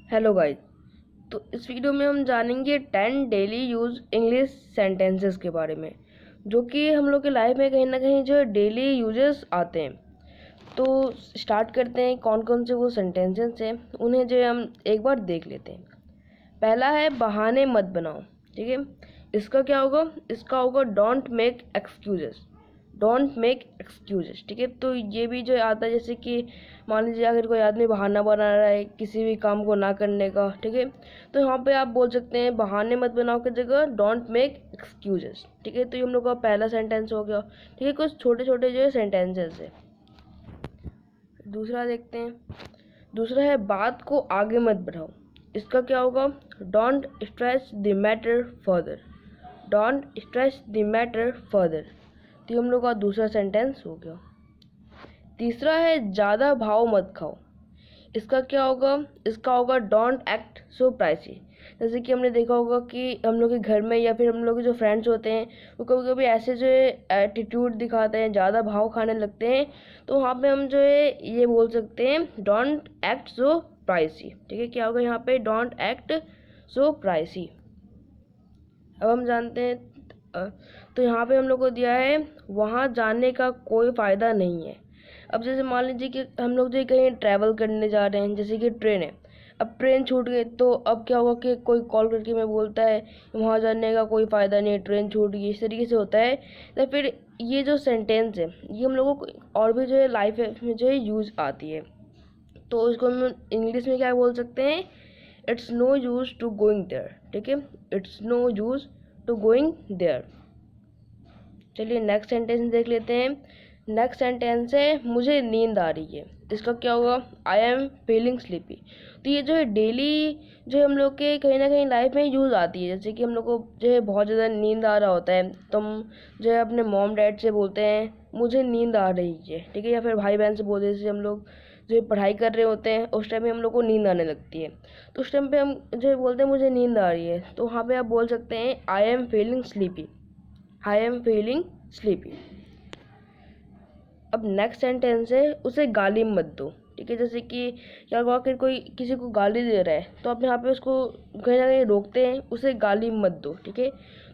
Hello guys. तो इस video में हम जानेंगे 10 डेली यूज इंग्लिश सेंटेंसेस के बारे में, जो कि हम लोग के लाइफ में कहीं ना कहीं जो है डेली यूजेस आते हैं। तो स्टार्ट करते हैं कौन कौन से वो सेंटेंसेस हैं, उन्हें जो है हम एक बार देख लेते हैं। पहला है बहाने मत बनाओ। ठीक है, इसका क्या होगा? इसका होगा don't make excuses. Don't make excuses. ठीक है, तो ये भी जो आता है, जैसे कि मान लीजिए अगर कोई आदमी बहाना बना रहा है किसी भी काम को ना करने का, ठीक है, तो यहाँ पे आप बोल सकते हैं बहाने मत बनाओ की जगह डोंट मेक एक्सक्यूजेस। ठीक है, तो ये हम लोग का पहला सेंटेंस हो गया। ठीक है, कुछ छोटे छोटे जो है सेंटेंसेस है। दूसरा देखते हैं। दूसरा है बात को आगे मत बढ़ाओ। इसका क्या होगा? Don't stretch the matter further. Don't stretch the matter further. तो हम लोग का दूसरा सेंटेंस हो गया। तीसरा है ज़्यादा भाव मत खाओ। इसका क्या होगा? इसका होगा डोंट एक्ट सो प्राइसी। जैसे कि हमने देखा होगा कि हम लोग के घर में या फिर हम लोग के जो फ्रेंड्स होते हैं वो कभी कभी ऐसे जो है एटीट्यूड दिखाते हैं, ज़्यादा भाव खाने लगते हैं, तो वहाँ पे हम जो है ये बोल सकते हैं डोंट एक्ट सो प्राइसी। ठीक है, क्या होगा यहाँ पे? Don't act so pricey. अब हम जानते हैं, तो यहाँ पे हम लोग को दिया है वहाँ जाने का कोई फ़ायदा नहीं है। अब जैसे मान लीजिए कि हम लोग जो कहीं ट्रैवल करने जा रहे हैं, जैसे कि ट्रेन है, अब ट्रेन छूट गई, तो अब क्या होगा कि कोई कॉल करके मैं बोलता है वहाँ जाने का कोई फ़ायदा नहीं है, ट्रेन छूट गई, इस तरीके से होता है। तो फिर ये जो सेंटेंस है ये हम लोगों को और भी जो है लाइफ में जो है यूज़ आती है। तो इसको हम इंग्लिश में क्या बोल सकते हैं? It's no use to going there. ठीक है, it's no use to going there. चलिए नेक्स्ट सेंटेंस देख लेते हैं। नेक्स्ट सेंटेंस है मुझे नींद आ रही है। इसका क्या होगा? I am feeling sleepy. तो ये जो है डेली जो है हम लोग के कहीं ना कहीं लाइफ में यूज़ आती है। जैसे कि हम लोग को जो है बहुत ज़्यादा नींद आ रहा होता है, तो हम जो है अपने मॉम डैड से बोलते हैं मुझे नींद आ रही है। ठीक है, या फिर भाई बहन से बोलते हैं, जैसे हम लोग जो है पढ़ाई कर रहे होते हैं उस टाइम में हम लोग को नींद आने लगती है, तो उस टाइम पे हम जो है बोलते हैं मुझे नींद आ रही है, तो वहाँ पे आप बोल सकते हैं I am feeling sleepy. I am feeling sleepy. अब नेक्स्ट सेंटेंस है उसे गाली मत दो। ठीक है, जैसे कि क्या हुआ कि कोई किसी को गाली दे रहा है, तो आप यहाँ पे उसको कहीं ना कहीं रोकते हैं, उसे गाली मत दो। ठीक है,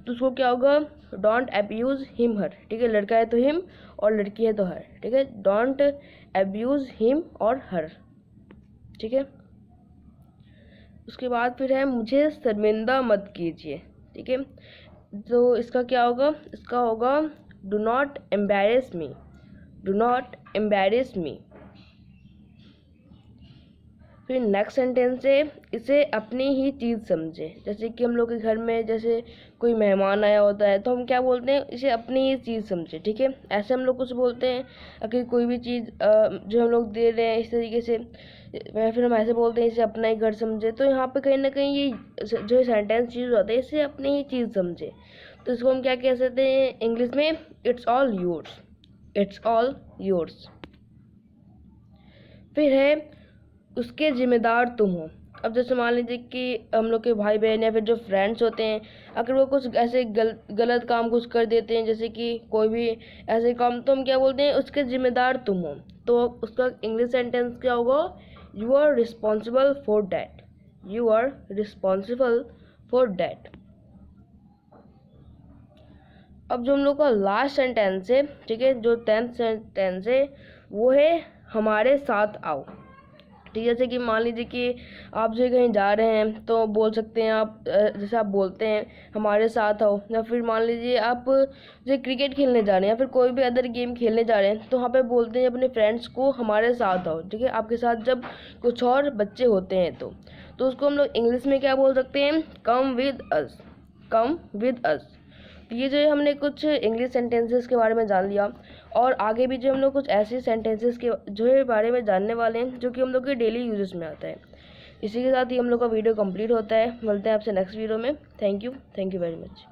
तो उसको क्या होगा? Don't abuse him her. ठीक है, लड़का है तो हिम और लड़की है तो हर। ठीक है, डोंट अब्यूज़ हिम और हर। ठीक है, उसके बाद फिर है मुझे शर्मिंदा मत कीजिए। ठीक है, तो इसका क्या होगा? इसका होगा do not embarrass me. Do not embarrass me. फिर नेक्स्ट सेंटेंस है इसे अपनी ही चीज़ समझे। जैसे कि हम लोग के घर में जैसे कोई मेहमान आया होता है, तो हम क्या बोलते हैं? इसे अपनी ही चीज़ समझे। ठीक है, ऐसे हम लोग कुछ बोलते हैं अगर कोई भी चीज़ जो हम लोग दे रहे हैं इस तरीके से, या फिर हम ऐसे बोलते हैं इसे अपना ही घर समझे। तो यहाँ पे कहीं ना कहीं ये जो सेंटेंस यूज होता है इसे अपनी ही चीज़ समझे, तो इसको हम क्या कह सकते हैं इंग्लिश में? It's all yours. It's all yours. फिर है उसके जिम्मेदार तुम हो। अब जैसे मान लीजिए कि हम लोग के भाई बहन या फिर जो फ्रेंड्स होते हैं, अगर वो कुछ ऐसे गलत काम कुछ कर देते हैं, जैसे कि कोई भी ऐसे काम, तो हम क्या बोलते हैं? उसके जिम्मेदार तुम हो। तो उसका इंग्लिश सेंटेंस क्या होगा? You are responsible for that. You are responsible for that. अब जो हम लोग का लास्ट सेंटेंस है, ठीक है, जो 10th सेंटेंस है वो है हमारे साथ आओ। ठीक है, जैसे कि मान लीजिए कि आप जो कहीं जा रहे हैं तो बोल सकते हैं आप, जैसे आप बोलते हैं हमारे साथ आओ। या फिर मान लीजिए आप जो क्रिकेट खेलने जा रहे हैं या फिर कोई भी अदर गेम खेलने जा रहे हैं, तो वहाँ पे बोलते हैं अपने फ्रेंड्स को हमारे साथ आओ। ठीक है, आपके साथ जब कुछ और बच्चे होते हैं तो उसको हम लोग इंग्लिश में क्या बोल सकते हैं? Come with us. Come with us. ये जो है हमने कुछ इंग्लिश सेंटेंसेस के बारे में जान लिया, और आगे भी जो हम लोग कुछ ऐसे सेंटेंसेस के जो है बारे में जानने वाले हैं जो कि हम लोग के डेली यूजेस में आता है। इसी के साथ ही हम लोग का वीडियो कंप्लीट होता है। मिलते हैं आपसे नेक्स्ट वीडियो में। Thank you very much.